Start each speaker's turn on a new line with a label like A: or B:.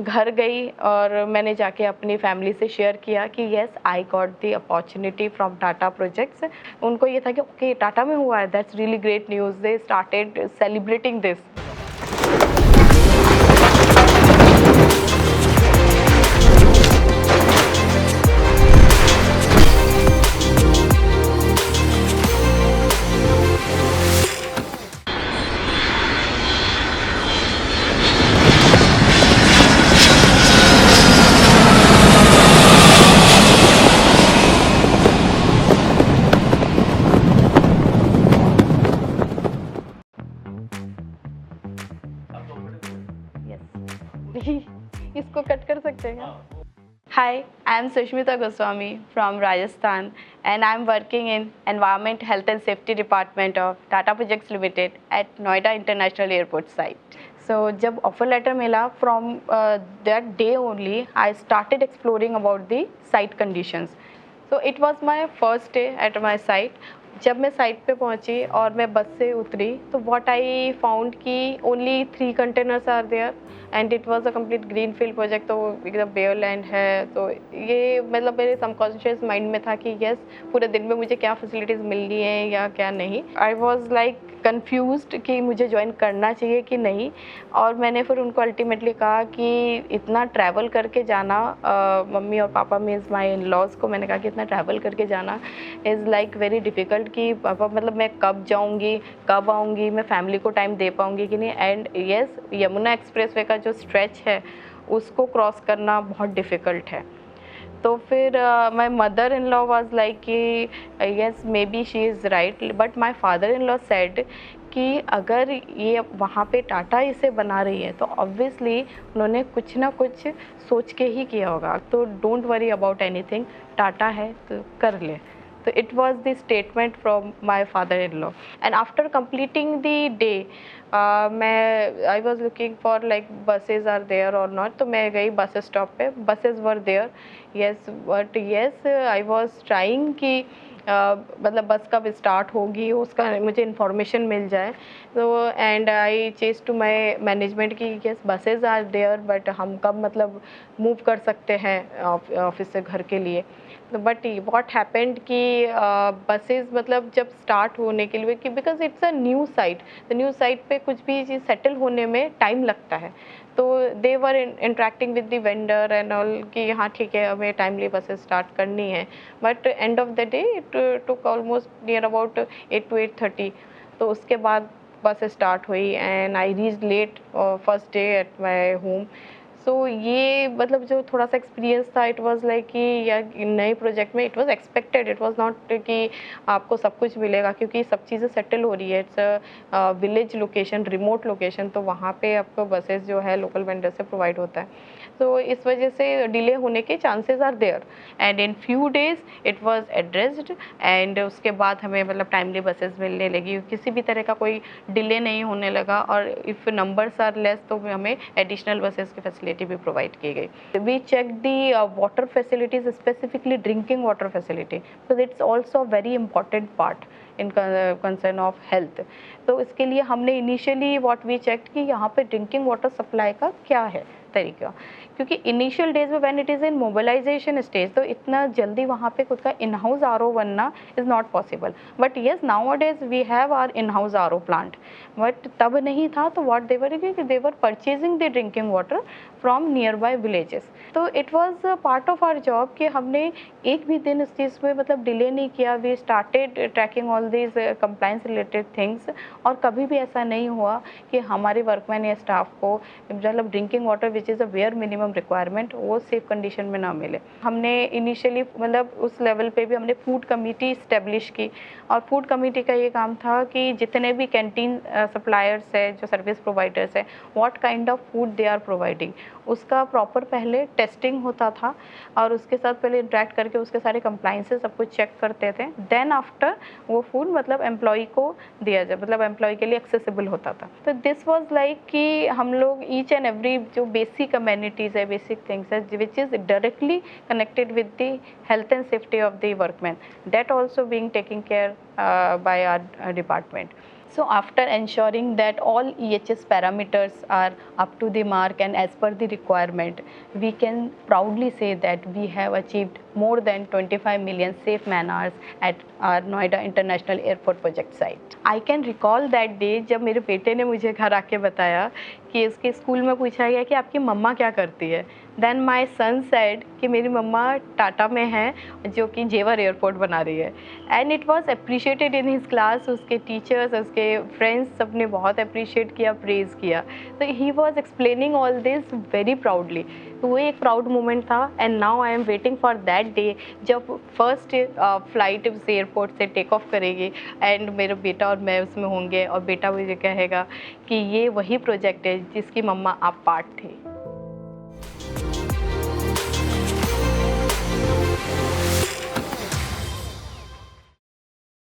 A: घर गई और मैंने जाके अपनी फैमिली से शेयर किया कि yes I got the opportunity from Tata projects. उनको ये था कि ओके टाटा में हुआ है, that's really great news, they started celebrating this. Yes इसको कट कर सकते हैं क्या? Hi, I am Sushmita Goswami from Rajasthan and I am working in Environment, Health and Safety Department of Tata Projects Limited at Noida International Airport site. So जब offer letter मिला from that day only, I started exploring about the site conditions. So it was my first day at my site. जब मैं site पे पहुंची और मैं बस से उतरी तो व्हाट आई फाउंड कि only 3 containers are there and it was a complete green field project, तो एकदम बेयर लैंड है। तो ये मतलब मेरे सबकॉन्शियस माइंड में था कि यस पूरे दिन में मुझे क्या फैसिलिटीज़ मिलनी है या क्या नहीं। आई वाज लाइक कंफ्यूज्ड कि मुझे ज्वाइन करना चाहिए कि नहीं। और मैंने फिर उनको अल्टीमेटली कहा कि इतना ट्रैवल करके जाना, मम्मी और पापा मीन्स माई इन लॉज को मैंने कहा कि इतना ट्रैवल करके जाना इज़ लाइक वेरी डिफ़िकल्ट कि पापा मतलब मैं कब जाऊंगी, कब आऊंगी, मैं फैमिली को टाइम दे पाऊंगी कि नहीं। एंड यस यमुना एक्सप्रेसवे का जो स्ट्रेच है उसको क्रॉस करना बहुत डिफ़िकल्ट है। तो फिर my mother in law was like कि yes maybe she is right, but my father in law said कि अगर ये वहाँ पे टाटा इसे बना रही है तो ऑब्वियसली उन्होंने कुछ ना कुछ सोच के ही किया होगा, तो don't worry about anything, Tata है तो कर ले। So it was the statement from my father-in-law. And after completing the day, मैं I was looking for like buses are there or not. तो मैं गई बस स्टॉप पे, buses were there, yes, but yes I was trying कि मतलब बस कब start होगी उसका मुझे इन्फॉर्मेशन मिल जाए। तो and I chase to my management की yes buses are there but हम कब मतलब मूव कर सकते हैं ऑफिस से घर के लिए। बट व्हाट हैपेंड कि बसेस मतलब जब स्टार्ट होने के लिए कि because it's a new site, तो न्यू साइट पे कुछ भी चीज़ सेटल होने में टाइम लगता है। तो they were interacting with the vendor and all कि हाँ ठीक है हमें टाइमली बसेस स्टार्ट करनी है। But end of the day it took almost near about 8 to 8:30। तो उसके बाद बस स्टार्ट हुई and I reach late first day at my home. So ये मतलब जो थोड़ा सा एक्सपीरियंस था इट वाज लाइक कि या नए प्रोजेक्ट में it was expected, it was not कि आपको सब कुछ मिलेगा क्योंकि सब चीज़ें सेटल हो रही है। It's a village location, remote location, तो वहाँ पे आपको बसेस जो है लोकल वेंडर से प्रोवाइड होता है। तो इस वजह से डिले होने के chances are there and in few days it was addressed and उसके बाद हमें मतलब टाइमली बसेस मिलने लगी, किसी भी तरह का कोई डिले नहीं होने लगा। और इफ़ नंबर्स आर लेस तो हमें एडिशनल बसेस की फैसिलिटी भी प्रोवाइड की गई। We check the water facilities, specifically drinking water facility, because it's also very important part in concern of health. तो इसके लिए हमने इनिशियली व्हाट वी चेक कि यहाँ पे ड्रिंकिंग वाटर सप्लाई का क्या है तरीका, क्योंकि इनिशियल डेज में when it is in mobilization stage तो इतना जल्दी वहाँ पे खुद का इन हाउस आर बनना is not possible. But yes nowadays we have our in house R plant, but तब नहीं था। तो what they were purchasing the drinking water from nearby villages. तो it was part of our job कि हमने एक भी दिन इस चीज़ में मतलब डिले नहीं किया। We started tracking all these compliance related things और कभी भी ऐसा नहीं हुआ कि हमारे वर्कमैन या स्टाफ को मतलब drinking water which is a bare minimum requirement वो सेफ कंडीशन में ना मिले। हमने इनिशियली मतलब उस लेवल पे भी हमने फूड कमेटी इस्टेब्लिश की और फूड कमेटी का ये काम था कि जितने भी कैंटीन सप्लायर्स है, जो सर्विस प्रोवाइडर्स है, what kind of food they are providing, उसका प्रॉपर पहले टेस्टिंग होता था और उसके साथ पहले इंटरेक्ट करके उसके सारे कंप्लाइंसेस सब कुछ चेक करते थे। देन आफ्टर वो फूड मतलब एम्प्लॉय को दिया जाए, मतलब एम्प्लॉय के लिए एक्सेसिबल होता था। तो दिस वाज लाइक कि हम लोग ईच एंड एवरी जो बेसिक अमेनिटीज़ है, बेसिक थिंग्स है which is directly connected with the health and safety of the workman, that also being taking care by our department. So after ensuring that all EHS parameters are up to the mark and as per the requirement, we can proudly say that we have achieved more than 25 million safe man hours at our Noida International Airport project site. I can recall that day जब मेरे बेटे ने मुझे घर आके बताया कि उसके स्कूल में पूछा गया कि आपकी मम्मा क्या करती है. Then my son said कि मेरी मम्मा टाटा में है जो कि जेवर एयरपोर्ट बना रही है. And it was appreciated in his class. उसके टीचर्स, उसके फ्रेंड्स सब ने बहुत अप्रिशिएट किया, प्रेज़ किया. तो he was explaining all this very proudly. तो वो एक प्राउड मोमेंट था. And now I am waiting for that day जब फर्स्ट फ्लाइट उस एयरपोर्ट से टेक ऑफ करेगी एंड मेरा बेटा और मैं उसमें होंगे और बेटा मुझे कहेगा कि ये वही प्रोजेक्ट है जिसकी मम्मा आप पार्ट थे.